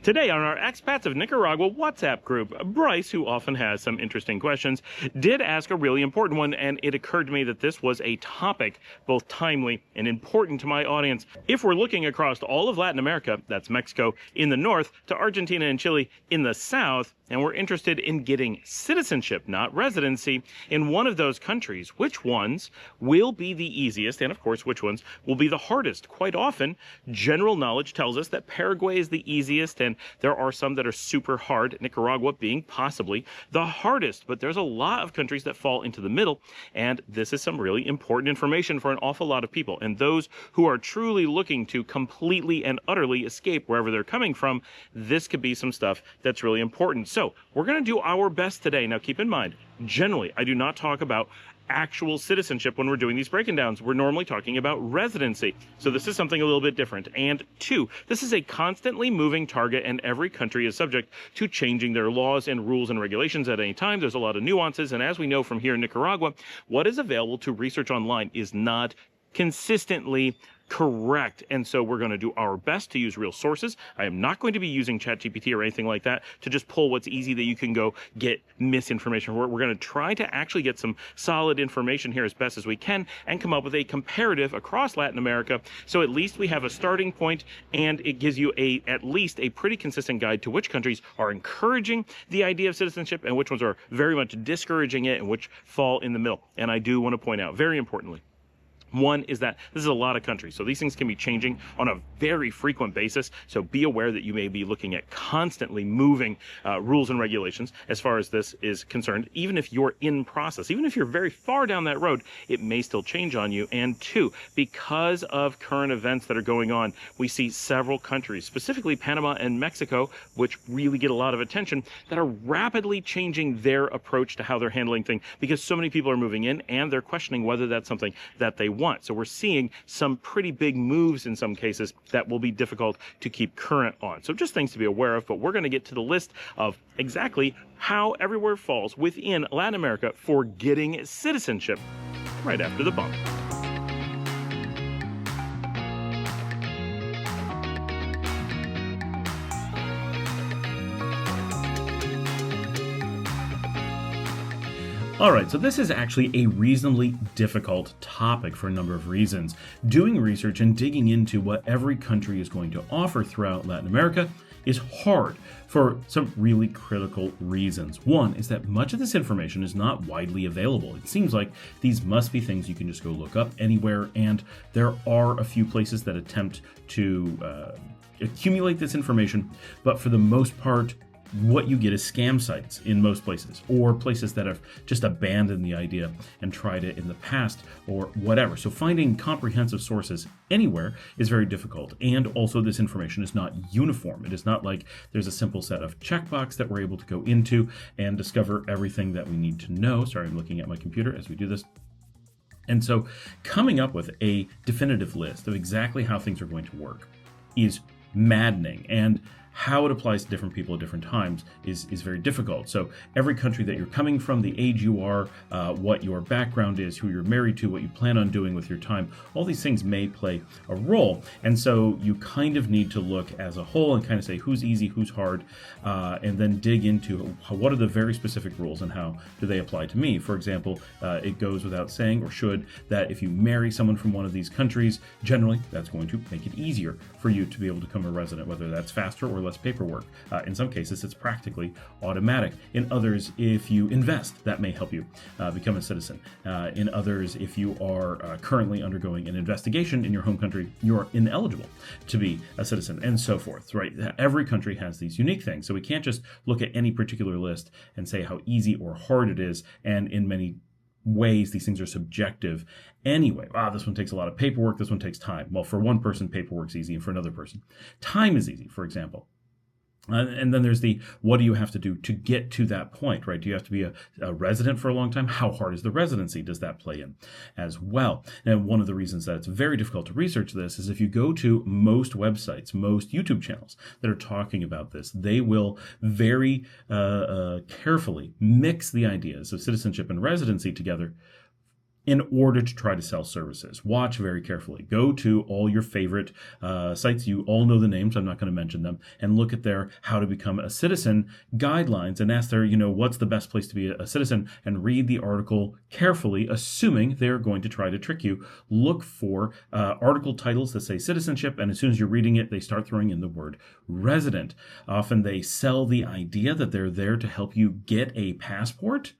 Today on our Expats of Nicaragua WhatsApp group, Bryce, who often has some interesting questions, did ask a really important one, and it occurred to me that this was a topic both timely and important to my audience. If we're looking across all of Latin America, that's Mexico, in the north, to Argentina and Chile in the south, and we're interested in getting citizenship, not residency, in one of those countries, which ones will be the easiest, and of course, which ones will be the hardest? Quite often, general knowledge tells us that Paraguay is the easiest, and there are some that are super hard, Nicaragua being possibly the hardest. But there's a lot of countries that fall into the middle, and this is some really important information for an awful lot of people. And those who are truly looking to completely and utterly escape wherever they're coming from, this could be some stuff that's really important. So we're going to do our best today. Now, keep in mind, generally, I do not talk about actual citizenship when we're doing these breaking downs. We're normally talking about residency. So this is something a little bit different. And two, this is a constantly moving target, and every country is subject to changing their laws and rules and regulations at any time. There's a lot of nuances. And as we know from here in Nicaragua, what is available to research online is not consistently correct. And so we're going to do our best to use real sources. I am not going to be using ChatGPT or anything like that to just pull what's easy that you can go get misinformation. We're going to try to actually get some solid information here as best as we can and come up with a comparative across Latin America. So at least we have a starting point, and it gives you at least a pretty consistent guide to which countries are encouraging the idea of citizenship and which ones are very much discouraging it and which fall in the middle. And I do want to point out, very importantly, one is that this is a lot of countries, so these things can be changing on a very frequent basis. So be aware that you may be looking at constantly moving rules and regulations as far as this is concerned. Even if you're in process, even if you're very far down that road, it may still change on you. And two, because of current events that are going on, we see several countries, specifically Panama and Mexico, which really get a lot of attention, that are rapidly changing their approach to how they're handling things because so many people are moving in and they're questioning whether that's something that they want. So we're seeing some pretty big moves in some cases that will be difficult to keep current on. So just things to be aware of, but we're going to get to the list of exactly how everywhere falls within Latin America for getting citizenship right after the bump. All right, so this is actually a reasonably difficult topic for a number of reasons. Doing research and digging into what every country is going to offer throughout Latin America is hard for some really critical reasons. One is that much of this information is not widely available. It seems like these must be things you can just go look up anywhere, and there are a few places that attempt to accumulate this information, but for the most part, what you get is scam sites in most places, or places that have just abandoned the idea and tried it in the past or whatever. So finding comprehensive sources anywhere is very difficult. And also this information is not uniform. It is not like there's a simple set of checkbox that we're able to go into and discover everything that we need to know. Sorry, I'm looking at my computer as we do this. And so coming up with a definitive list of exactly how things are going to work is maddening, and how it applies to different people at different times is very difficult. So every country that you're coming from, the age you are, what your background is, who you're married to, what you plan on doing with your time, all these things may play a role. And so you kind of need to look as a whole and kind of say who's easy, who's hard, and then dig into what are the very specific rules and how do they apply to me. For example, it goes without saying, or should, that if you marry someone from one of these countries, generally that's going to make it easier for you to be able to become a resident, whether that's faster or less paperwork. In some cases, it's practically automatic. In others, if you invest, that may help you become a citizen. In others, if you are currently undergoing an investigation in your home country, you are ineligible to be a citizen, and so forth, right? Every country has these unique things, so we can't just look at any particular list and say how easy or hard it is, and in many ways, these things are subjective anyway. This one takes a lot of paperwork, this one takes time. Well, for one person, paperwork's easy, and for another person, time is easy, for example. And then there's the, what do you have to do to get to that point, right? Do you have to be a resident for a long time? How hard is the residency? Does that play in as well? And one of the reasons that it's very difficult to research this is if you go to most websites, most YouTube channels that are talking about this, they will very carefully mix the ideas of citizenship and residency together in order to try to sell services. Watch very carefully. Go to all your favorite sites. You all know the names. I'm not going to mention them. And look at their how to become a citizen guidelines and ask their, what's the best place to be a citizen, and read the article carefully, assuming they're going to try to trick you. Look for article titles that say citizenship, and as soon as you're reading it, they start throwing in the word resident. Often they sell the idea that they're there to help you get a passport.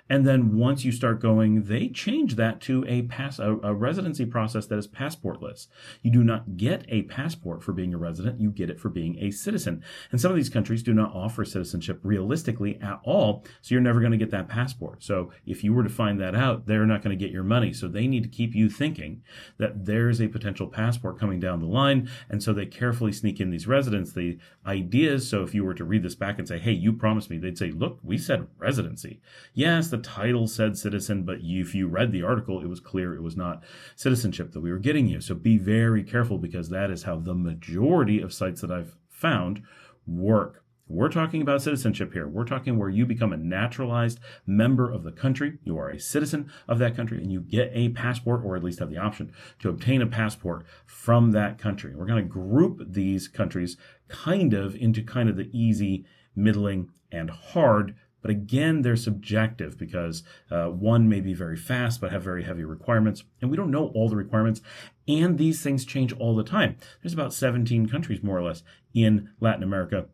And then once you start going, they change that to a residency process that is passportless. You do not get a passport for being a resident. You get it for being a citizen. And some of these countries do not offer citizenship realistically at all, so you're never going to get that passport. So if you were to find that out, they're not going to get your money. So they need to keep you thinking that there's a potential passport coming down the line. And so they carefully sneak in these residency ideas. So if you were to read this back and say, hey, you promised me, they'd say, look, we said residency. Yes, the title said citizen, but if you read the article, it was clear it was not citizenship that we were getting you. So be very careful, because that is how the majority of sites that I've found work. We're talking about citizenship here. We're talking where you become a naturalized member of the country. You are a citizen of that country, and you get a passport, or at least have the option to obtain a passport from that country. We're going to group these countries into the easy, middling, and hard. But again, they're subjective, because one may be very fast but have very heavy requirements, and we don't know all the requirements, and these things change all the time. There's about 17 countries, more or less, in Latin America,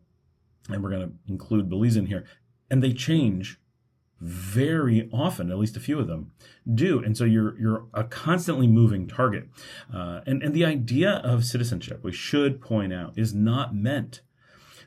and we're going to include Belize in here, and they change very often. At least a few of them do, and so you're a constantly moving target. And the idea of citizenship, we should point out, is not meant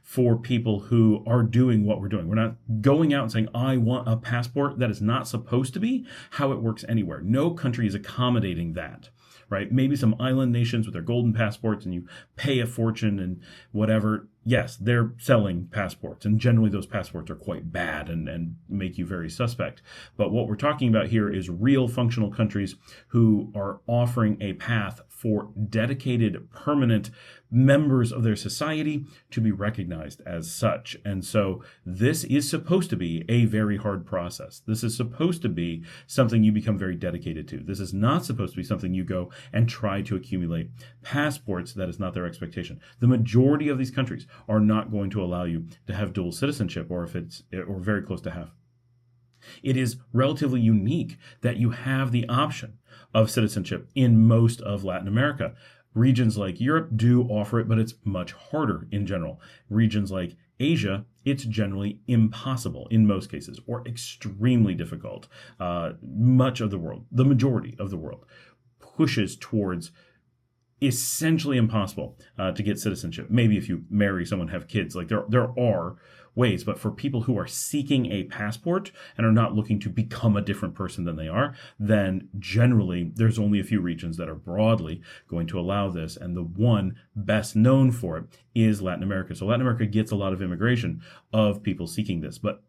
for people who are doing what we're doing. We're not going out and saying, I want a passport. That is not supposed to be how it works anywhere. No country is accommodating that, right? Maybe some island nations with their golden passports, and you pay a fortune and whatever. Yes, they're selling passports, and generally those passports are quite bad and make you very suspect. But what we're talking about here is real functional countries who are offering a path for dedicated, permanent members of their society to be recognized as such. And so this is supposed to be a very hard process. This is supposed to be something you become very dedicated to. This is not supposed to be something you go and try to accumulate passports. That is not their expectation. The majority of these countries are not going to allow you to have dual citizenship, or very close to have. It is relatively unique that you have the option of citizenship in most of Latin America. Regions like Europe do offer it, but it's much harder in general. Regions like Asia, it's generally impossible in most cases, or extremely difficult. Much of the world, the majority of the world, pushes towards essentially impossible to get citizenship. Maybe if you marry someone, have kids, like there are ways, but for people who are seeking a passport and are not looking to become a different person than they are, then generally there's only a few regions that are broadly going to allow this, and the one best known for it is Latin America. So Latin America gets a lot of immigration of people seeking this, but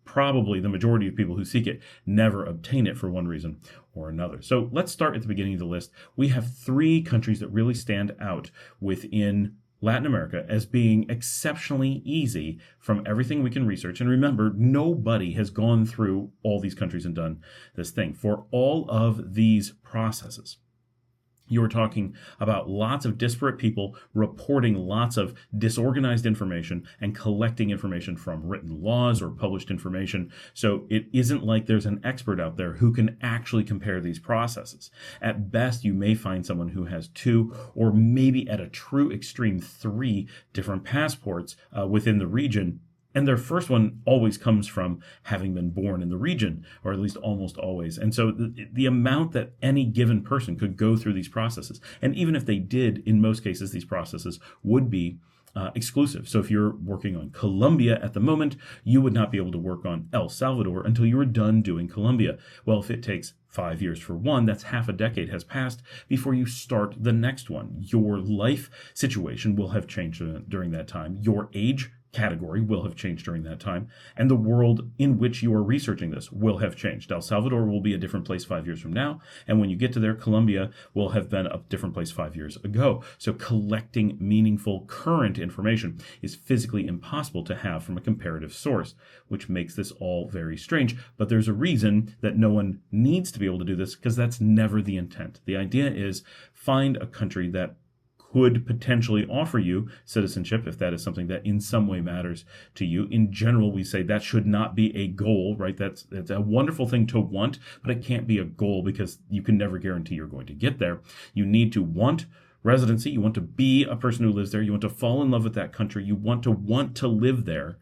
probably the majority of people who seek it never obtain it for one reason or another. So let's start at the beginning of the list. We have 3 countries that really stand out within Latin America as being exceptionally easy from everything we can research. And remember, nobody has gone through all these countries and done this thing. For all of these processes, you were talking about lots of disparate people reporting lots of disorganized information and collecting information from written laws or published information. So it isn't like there's an expert out there who can actually compare these processes. At best, you may find someone who has 2, or maybe at a true extreme 3 different passports within the region. And their first one always comes from having been born in the region, or at least almost always. And so the amount that any given person could go through these processes, and even if they did, in most cases, these processes would be exclusive. So if you're working on Colombia at the moment, you would not be able to work on El Salvador until you were done doing Colombia. Well, if it takes 5 years for one, that's half a decade has passed before you start the next one. Your life situation will have changed during that time. Your age category will have changed during that time, and the world in which you are researching this will have changed. El Salvador will be a different place 5 years from now, and when you get to there, Colombia will have been a different place 5 years ago. So collecting meaningful current information is physically impossible to have from a comparative source, which makes this all very strange. But there's a reason that no one needs to be able to do this, because that's never the intent. The idea is find a country that could potentially offer you citizenship if that is something that in some way matters to you. In general, we say that should not be a goal, right? That's a wonderful thing to want, but it can't be a goal because you can never guarantee you're going to get there. You need to want residency. You want to be a person who lives there. You want to fall in love with that country. You want to live there.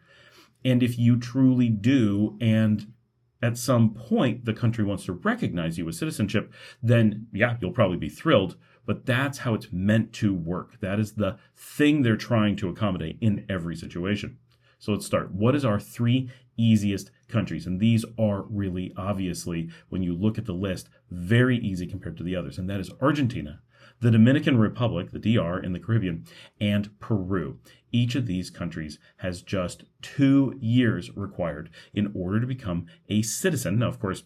And if you truly do, and at some point the country wants to recognize you with citizenship, then yeah, you'll probably be thrilled. But that's how it's meant to work. That is the thing they're trying to accommodate in every situation. So let's start. What is our 3 easiest countries? And these are really, obviously, when you look at the list, very easy compared to the others. And that is Argentina, the Dominican Republic, the DR in the Caribbean, and Peru. Each of these countries has just 2 years required in order to become a citizen. Now, of course,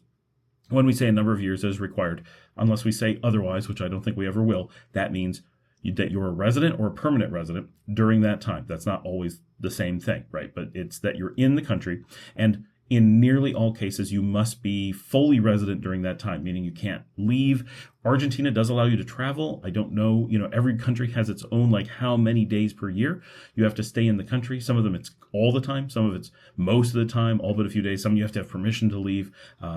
when we say a number of years is required, unless we say otherwise, which I don't think we ever will, that means that you're a resident or a permanent resident during that time. That's not always the same thing, right? But it's that you're in the country, and in nearly all cases, you must be fully resident during that time, meaning you can't leave. Argentina does allow you to travel. I don't know, every country has its own, like how many days per year you have to stay in the country. Some of them it's all the time. Some of it's most of the time, all but a few days. Some you have to have permission to leave.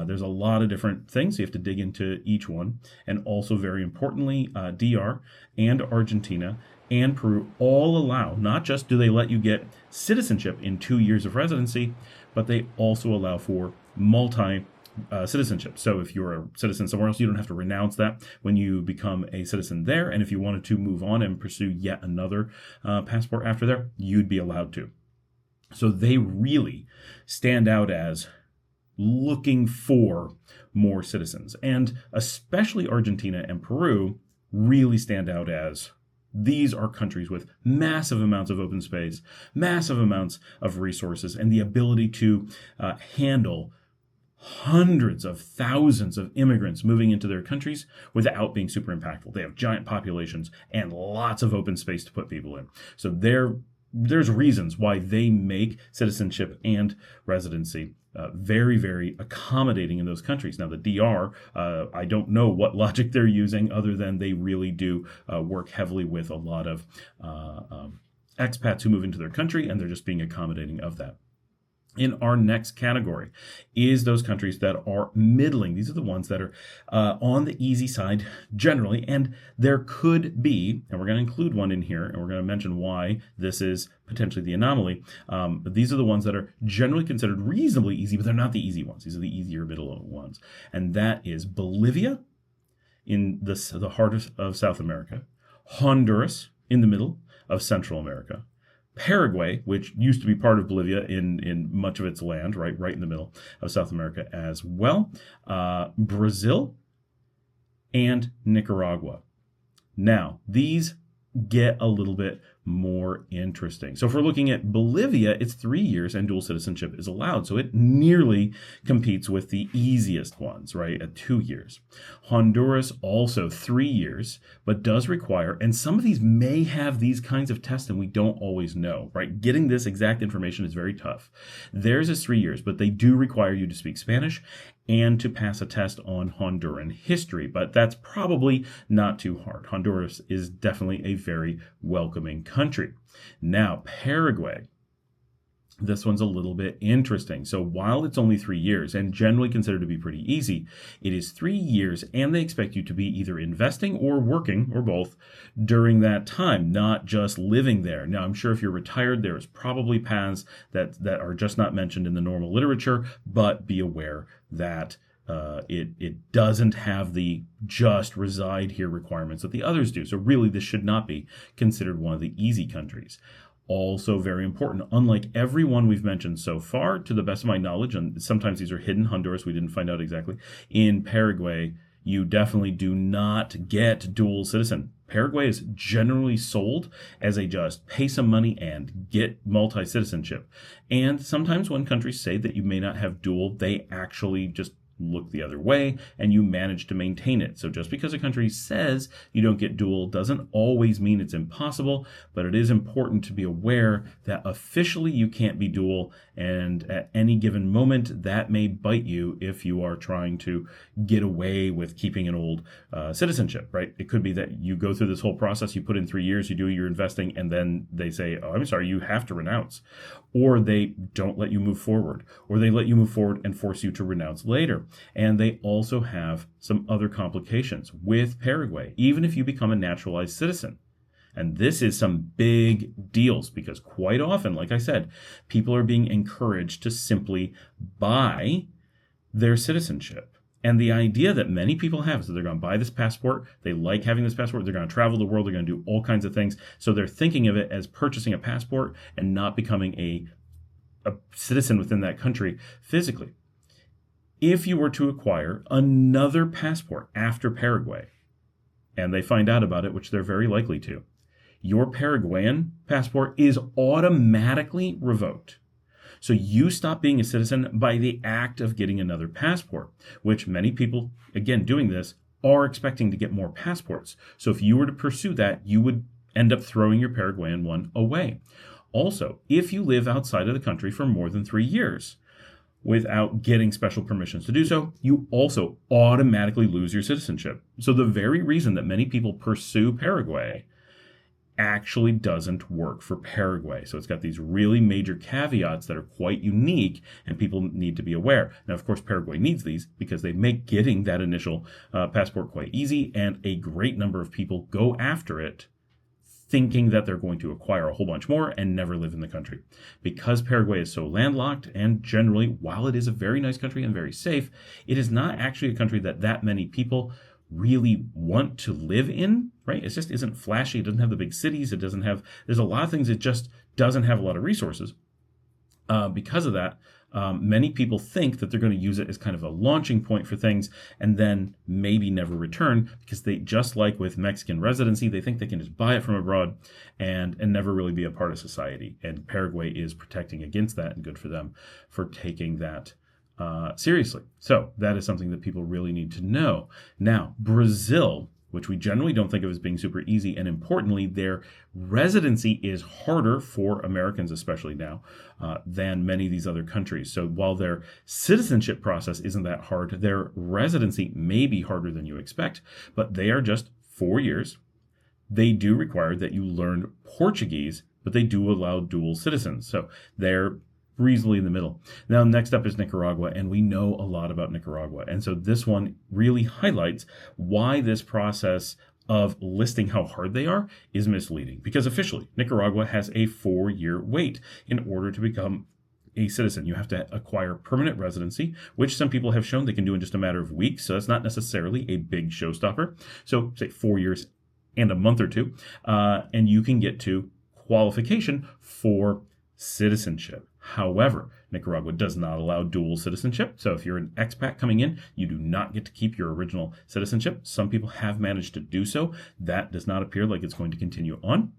There's a lot of different things. You have to dig into each one. And also very importantly, DR and Argentina and Peru all allow, not just do they let you get citizenship in 2 years of residency, but they also allow for multi-citizenship. So if you're a citizen somewhere else, you don't have to renounce that when you become a citizen there. And if you wanted to move on and pursue yet another passport after there, you'd be allowed to. So they really stand out as looking for more citizens. And especially Argentina and Peru really stand out as these are countries with massive amounts of open space, massive amounts of resources, and the ability to handle hundreds of thousands of immigrants moving into their countries without being super impactful. They have giant populations and lots of open space to put people in. So there's reasons why they make citizenship and residency very, very accommodating in those countries. Now, the DR, I don't know what logic they're using other than they really do work heavily with a lot of expats who move into their country, and they're just being accommodating of that. In our next category is those countries that are middling. These are the ones that are on the easy side generally, and there could be, and we're going to include one in here, and we're going to mention why this is potentially the anomaly. But these are the ones that are generally considered reasonably easy, but they're not the easy ones. These are the easier middle ones, and that is Bolivia in the heart of South America, Honduras in the middle of Central America, Paraguay, which used to be part of Bolivia in much of its land, right in the middle of South America as well, Brazil, and Nicaragua. Now, these get a little bit more interesting. So if we're looking at Bolivia, it's 3 years and dual citizenship is allowed. So it nearly competes with the easiest ones, right, at 2 years. Honduras also 3 years, but does require, and some of these may have these kinds of tests and we don't always know, right? Getting this exact information is very tough. Theirs is 3 years, but they do require you to speak Spanish and to pass a test on Honduran history, but that's probably not too hard. Honduras is definitely a very welcoming country. Now, Paraguay. This one's a little bit interesting. So while it's only 3 years and generally considered to be pretty easy, it is 3 years and they expect you to be either investing or working or both during that time, not just living there. Now, I'm sure if you're retired, there's probably paths that are just not mentioned in the normal literature, but be aware that it doesn't have the just reside here requirements that the others do. So really, this should not be considered one of the easy countries. Also very important, unlike every one we've mentioned so far, to the best of my knowledge, and sometimes these are hidden, Honduras, we didn't find out exactly, in Paraguay, you definitely do not get dual citizen. Paraguay is generally sold as a just pay some money and get multi-citizenship. And sometimes when countries say that you may not have dual, they actually just look the other way and you manage to maintain it. So just because a country says you don't get dual doesn't always mean it's impossible, but it is important to be aware that officially you can't be dual, and at any given moment that may bite you if you are trying to get away with keeping an old citizenship, right? It could be that you go through this whole process, you put in 3 years, you do your investing, and then they say, oh, I'm sorry, you have to renounce. Or they don't let you move forward, or they let you move forward and force you to renounce later. And they also have some other complications with Paraguay, even if you become a naturalized citizen. And this is some big deals because quite often, like I said, people are being encouraged to simply buy their citizenship. And the idea that many people have is that they're going to buy this passport, they like having this passport, they're going to travel the world, they're going to do all kinds of things. So they're thinking of it as purchasing a passport and not becoming a citizen within that country physically. If you were to acquire another passport after Paraguay, and they find out about it, which they're very likely to, your Paraguayan passport is automatically revoked. So you stop being a citizen by the act of getting another passport, which many people, again, doing this, are expecting to get more passports. So if you were to pursue that, you would end up throwing your Paraguayan one away. Also, if you live outside of the country for more than 3 years without getting special permissions to do so, you also automatically lose your citizenship. So the very reason that many people pursue Paraguay actually doesn't work for Paraguay. So it's got these really major caveats that are quite unique and people need to be aware. Now, of course, Paraguay needs these because they make getting that initial passport quite easy, and a great number of people go after it thinking that they're going to acquire a whole bunch more and never live in the country. Because Paraguay is so landlocked, and generally, while it is a very nice country and very safe, it is not actually a country that many people really want to live in, right? It just isn't flashy. It doesn't have the big cities. There's a lot of things. It just doesn't have a lot of resources. Because of that, many people think that they're going to use it as kind of a launching point for things and then maybe never return, because they, just like with Mexican residency, they think they can just buy it from abroad and never really be a part of society. And Paraguay is protecting against that, and good for them for taking that seriously. So that is something that people really need to know. Now, Brazil, which we generally don't think of as being super easy, and importantly, their residency is harder for Americans, especially now, than many of these other countries. So while their citizenship process isn't that hard, their residency may be harder than you expect, but they are just 4 years. They do require that you learn Portuguese, but they do allow dual citizens. So they're reasonably in the middle. Now, next up is Nicaragua, and we know a lot about Nicaragua. And so this one really highlights why this process of listing how hard they are is misleading. Because officially, Nicaragua has a 4-year wait in order to become a citizen. You have to acquire permanent residency, which some people have shown they can do in just a matter of weeks. So that's not necessarily a big showstopper. So say 4 years and a month or two, and you can get to qualification for citizenship. However, Nicaragua does not allow dual citizenship. So if you're an expat coming in, you do not get to keep your original citizenship. Some people have managed to do so. That does not appear like it's going to continue on.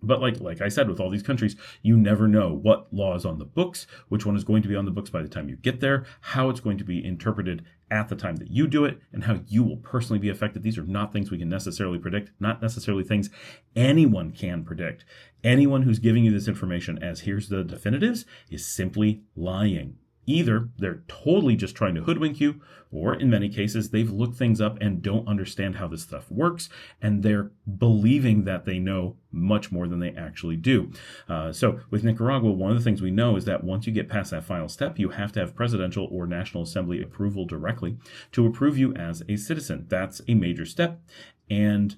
But like I said, with all these countries, you never know what law is on the books, which one is going to be on the books by the time you get there, how it's going to be interpreted at the time that you do it, and how you will personally be affected. These are not things we can necessarily predict, not necessarily things anyone can predict. Anyone who's giving you this information as here's the definitives is simply lying. Either they're totally just trying to hoodwink you, or in many cases, they've looked things up and don't understand how this stuff works, and they're believing that they know much more than they actually do. So with Nicaragua, one of the things we know is that once you get past that final step, you have to have presidential or National Assembly approval directly to approve you as a citizen. That's a major step, and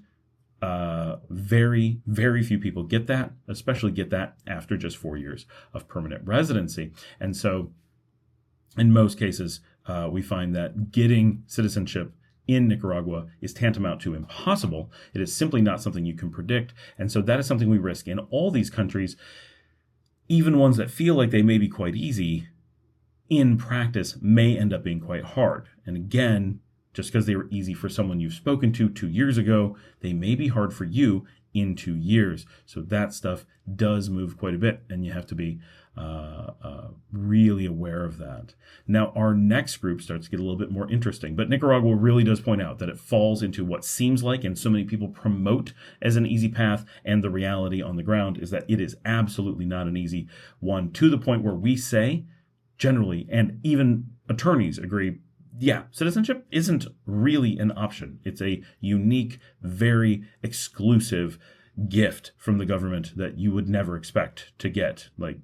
very, very few people get that, especially get that after just 4 years of permanent residency. And so in most cases, we find that getting citizenship in Nicaragua is tantamount to impossible. It is simply not something you can predict. And so that is something we risk in all these countries, even ones that feel like they may be quite easy, in practice may end up being quite hard. And again, Just because they were easy for someone you've spoken to 2 years ago, they may be hard for you in 2 years. So that stuff does move quite a bit, and you have to be really aware of that. Now, our next group starts to get a little bit more interesting, but Nicaragua really does point out that it falls into what seems like, and so many people promote as an easy path, and the reality on the ground is that it is absolutely not an easy one, to the point where we say, generally, and even attorneys agree, yeah, citizenship isn't really an option. It's a unique, very exclusive gift from the government that you would never expect to get. Like,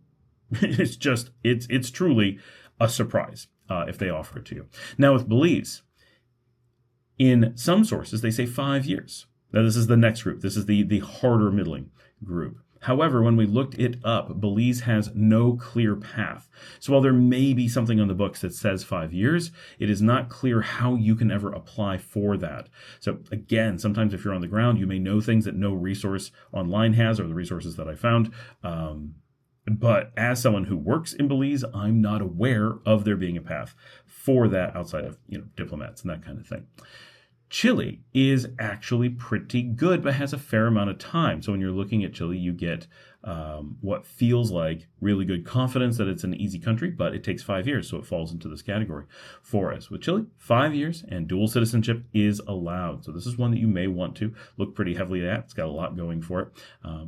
it's truly a surprise if they offer it to you. Now with Belize, in some sources, they say 5 years. Now this is the next group. This is the harder middling group. However, when we looked it up, Belize has no clear path. So while there may be something on the books that says 5 years, it is not clear how you can ever apply for that. So again, sometimes if you're on the ground, you may know things that no resource online has, or the resources that I found. But as someone who works in Belize, I'm not aware of there being a path for that outside of, diplomats and that kind of thing. Chile is actually pretty good, but has a fair amount of time. So when you're looking at Chile, you get what feels like really good confidence that it's an easy country, but it takes 5 years, so it falls into this category for us. With Chile, 5 years, and dual citizenship is allowed. So this is one that you may want to look pretty heavily at. It's got a lot going for it,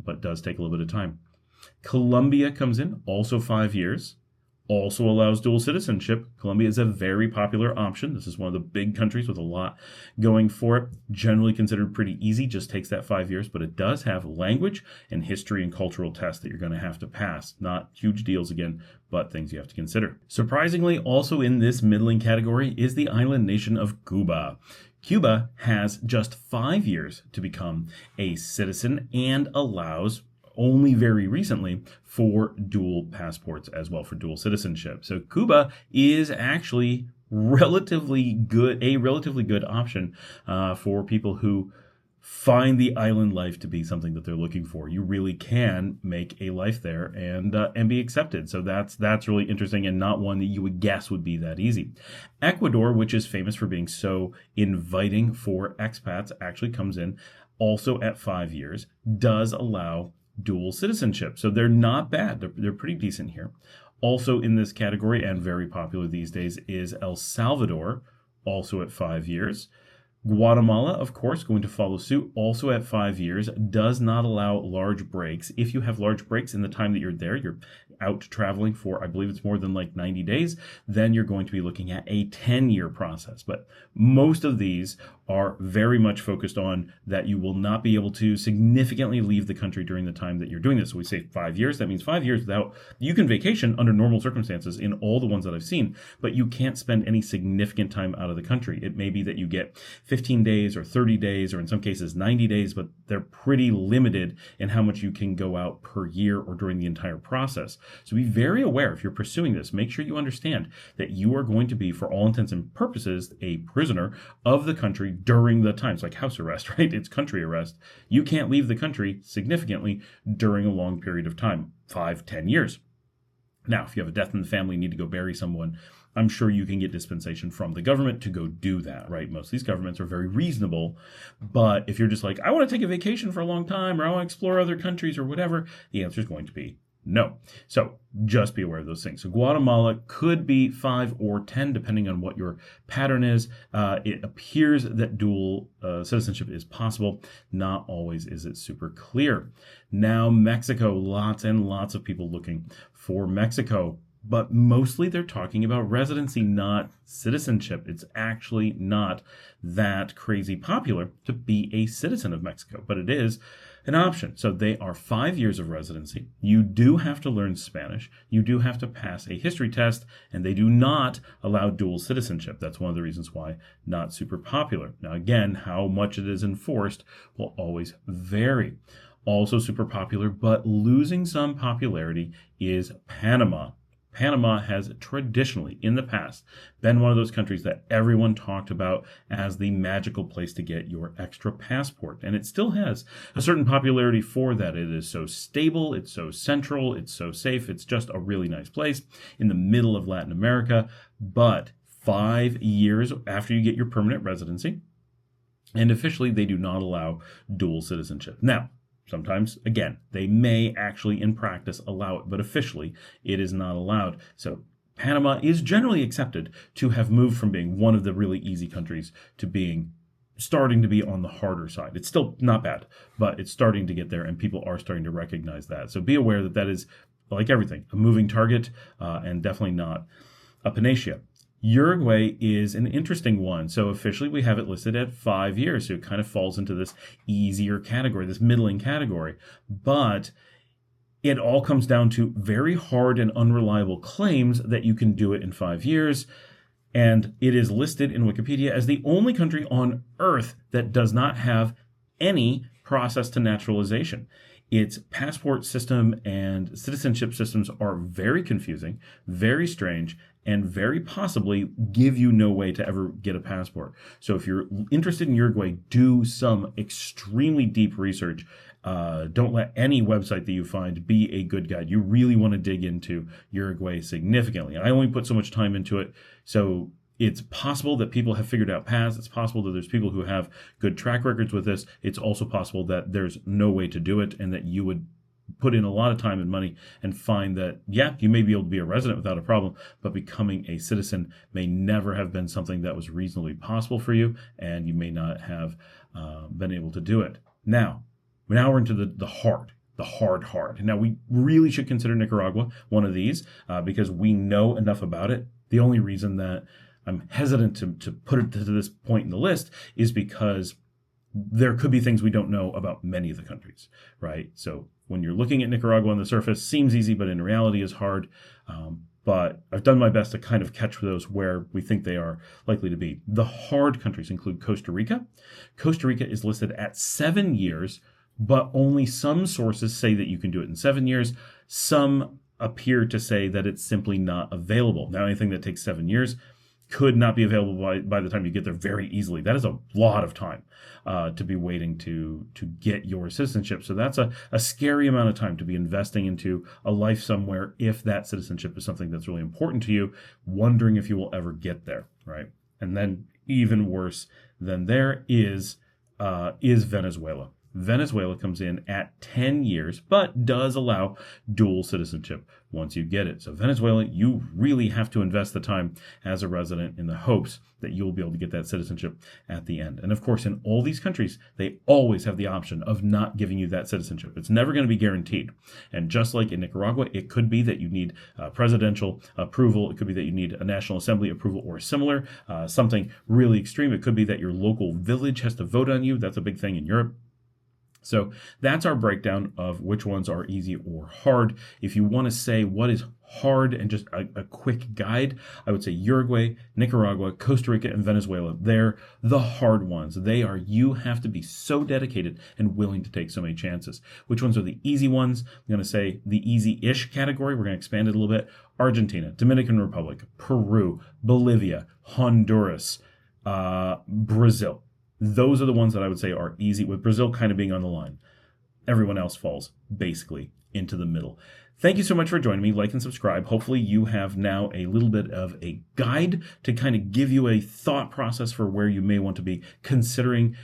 but does take a little bit of time. Colombia comes in, also 5 years. Also allows dual citizenship. Colombia is a very popular option. This is one of the big countries with a lot going for it. Generally considered pretty easy, just takes that 5 years, but it does have language and history and cultural tests that you're going to have to pass. Not huge deals again, but things you have to consider. Surprisingly, also in this middling category is the island nation of Cuba. Cuba has just 5 years to become a citizen and allows only very recently for dual passports as well, for dual citizenship. So Cuba is actually a relatively good option for people who find the island life to be something that they're looking for. You really can make a life there and be accepted. So that's really interesting, and not one that you would guess would be that easy. Ecuador, which is famous for being so inviting for expats, actually comes in also at 5 years, does allow dual citizenship. So they're not bad. They're pretty decent here. Also in this category, and very popular these days, is El Salvador, also at 5 years. Guatemala, of course, going to follow suit, also at 5 years, does not allow large breaks. If you have large breaks in the time that you're there, you're out traveling for, I believe it's more than like 90 days, then you're going to be looking at a 10-year process. But most of these are very much focused on that you will not be able to significantly leave the country during the time that you're doing this. So we say 5 years, that means 5 years without, you can vacation under normal circumstances in all the ones that I've seen, but you can't spend any significant time out of the country. It may be that you get 15 days or 30 days, or in some cases 90 days, but they're pretty limited in how much you can go out per year or during the entire process. So be very aware if you're pursuing this. Make sure you understand that you are going to be, for all intents and purposes, a prisoner of the country during the time. It's like house arrest, right? It's country arrest. You can't leave the country significantly during a long period of time, 5-10 years. Now, if you have a death in the family, need to go bury someone, I'm sure you can get dispensation from the government to go do that, right? Most of these governments are very reasonable. But if you're just like, I want to take a vacation for a long time, or I want to explore other countries or whatever, the answer is going to be no. So just be aware of those things. So Guatemala could be 5 or 10, depending on what your pattern is. It appears that dual citizenship is possible. Not always is it super clear. Now, Mexico, lots and lots of people looking for Mexico. But mostly they're talking about residency, not citizenship. It's actually not that crazy popular to be a citizen of Mexico, but it is an option. So they are 5 years of residency. You do have to learn Spanish. You do have to pass a history test, and they do not allow dual citizenship. That's one of the reasons why not super popular. Now, again, how much it is enforced will always vary. Also super popular, but losing some popularity, is Panama. Panama has traditionally, in the past, been one of those countries that everyone talked about as the magical place to get your extra passport. And it still has a certain popularity for that. It is so stable, it's so central, it's so safe. It's just a really nice place in the middle of Latin America. But 5 years after you get your permanent residency. And officially, they do not allow dual citizenship. Now, sometimes, again, they may actually in practice allow it, but officially it is not allowed. So Panama is generally accepted to have moved from being one of the really easy countries to starting to be on the harder side. It's still not bad, but it's starting to get there, and people are starting to recognize that. So be aware that that is, like everything, a moving target, and definitely not a panacea. Uruguay is an interesting one. So officially we have it listed at 5 years. So it kind of falls into this easier category, this middling category. But it all comes down to very hard and unreliable claims that you can do it in 5 years. And it is listed in Wikipedia as the only country on earth that does not have any process to naturalization. Its passport system and citizenship systems are very confusing, very strange, and very possibly give you no way to ever get a passport. So if you're interested in Uruguay, do some extremely deep research. Don't let any website that you find be a good guide. You really want to dig into Uruguay significantly. I only put so much time into it, so it's possible that people have figured out paths. It's possible that there's people who have good track records with this. It's also possible that there's no way to do it and that you would put in a lot of time and money and find that, yeah, you may be able to be a resident without a problem, but becoming a citizen may never have been something that was reasonably possible for you, and you may not have been able to do it. Now we're into the hard. Now, we really should consider Nicaragua one of these because we know enough about it. The only reason that I'm hesitant to put it to this point in the list is because there could be things we don't know about many of the countries, right? So when you're looking at Nicaragua on the surface, seems easy, but in reality is hard. But I've done my best to kind of catch those where we think they are likely to be. The hard countries include Costa Rica. Costa Rica is listed at 7 years, but only some sources say that you can do it in 7 years. Some appear to say that it's simply not available. Now, anything that takes 7 years could not be available by the time you get there very easily. That is a lot of time to be waiting to get your citizenship. So that's a scary amount of time to be investing into a life somewhere if that citizenship is something that's really important to you, wondering if you will ever get there, right? And then even worse than there is Venezuela. Venezuela comes in at 10 years, but does allow dual citizenship once you get it. So Venezuela, you really have to invest the time as a resident in the hopes that you'll be able to get that citizenship at the end. And of course, in all these countries, they always have the option of not giving you that citizenship. It's never going to be guaranteed. And just like in Nicaragua, it could be that you need presidential approval. It could be that you need a National Assembly approval or similar, something really extreme. It could be that your local village has to vote on you. That's a big thing in Europe. So that's our breakdown of which ones are easy or hard. If you want to say what is hard and just a quick guide, I would say Uruguay, Nicaragua, Costa Rica, and Venezuela. They're the hard ones. You have to be so dedicated and willing to take so many chances. Which ones are the easy ones? I'm going to say the easy-ish category. We're going to expand it a little bit. Argentina, Dominican Republic, Peru, Bolivia, Honduras, Brazil. Those are the ones that I would say are easy, with Brazil kind of being on the line. Everyone else falls basically into the middle. Thank you so much for joining me. Like and subscribe. Hopefully you have now a little bit of a guide to kind of give you a thought process for where you may want to be considering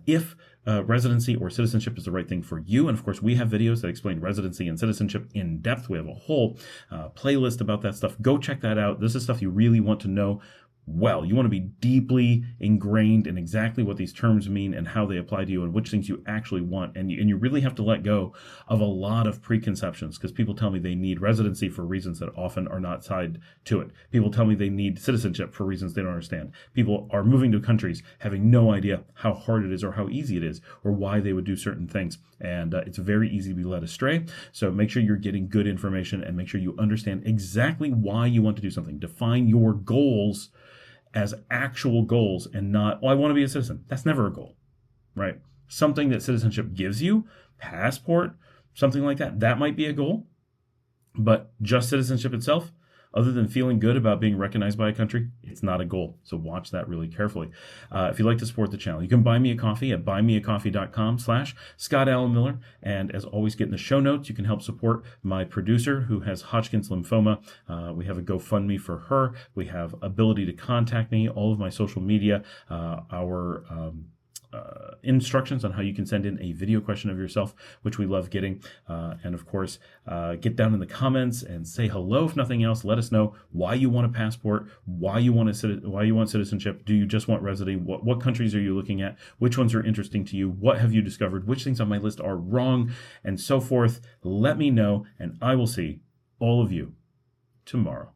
if residency or citizenship is the right thing for you. And of course, we have videos that explain residency and citizenship in depth. We have a whole playlist about that stuff. Go check that out. This is stuff you really want to know. Well, you want to be deeply ingrained in exactly what these terms mean and how they apply to you and which things you actually want. And you really have to let go of a lot of preconceptions, because people tell me they need residency for reasons that often are not tied to it. People tell me they need citizenship for reasons they don't understand. People are moving to countries having no idea how hard it is or how easy it is or why they would do certain things. And it's very easy to be led astray. So make sure you're getting good information and make sure you understand exactly why you want to do something. Define your goals as actual goals and not, I want to be a citizen. That's never a goal, right? Something that citizenship gives you, passport, something like that, that might be a goal. But just citizenship itself, other than feeling good about being recognized by a country, it's not a goal. So watch that really carefully. If you'd like to support the channel, you can buy me a coffee at buymeacoffee.com/Scott Allen Miller. And as always, get in the show notes. You can help support my producer who has Hodgkin's lymphoma. We have a GoFundMe for her. We have ability to contact me, all of my social media, our instructions on how you can send in a video question of yourself, which we love getting. And of course, get down in the comments and say hello. If nothing else, let us know why you want a passport, why you want citizenship. Do you just want residency? What countries are you looking at? Which ones are interesting to you? What have you discovered? Which things on my list are wrong? And so forth. Let me know, and I will see all of you tomorrow.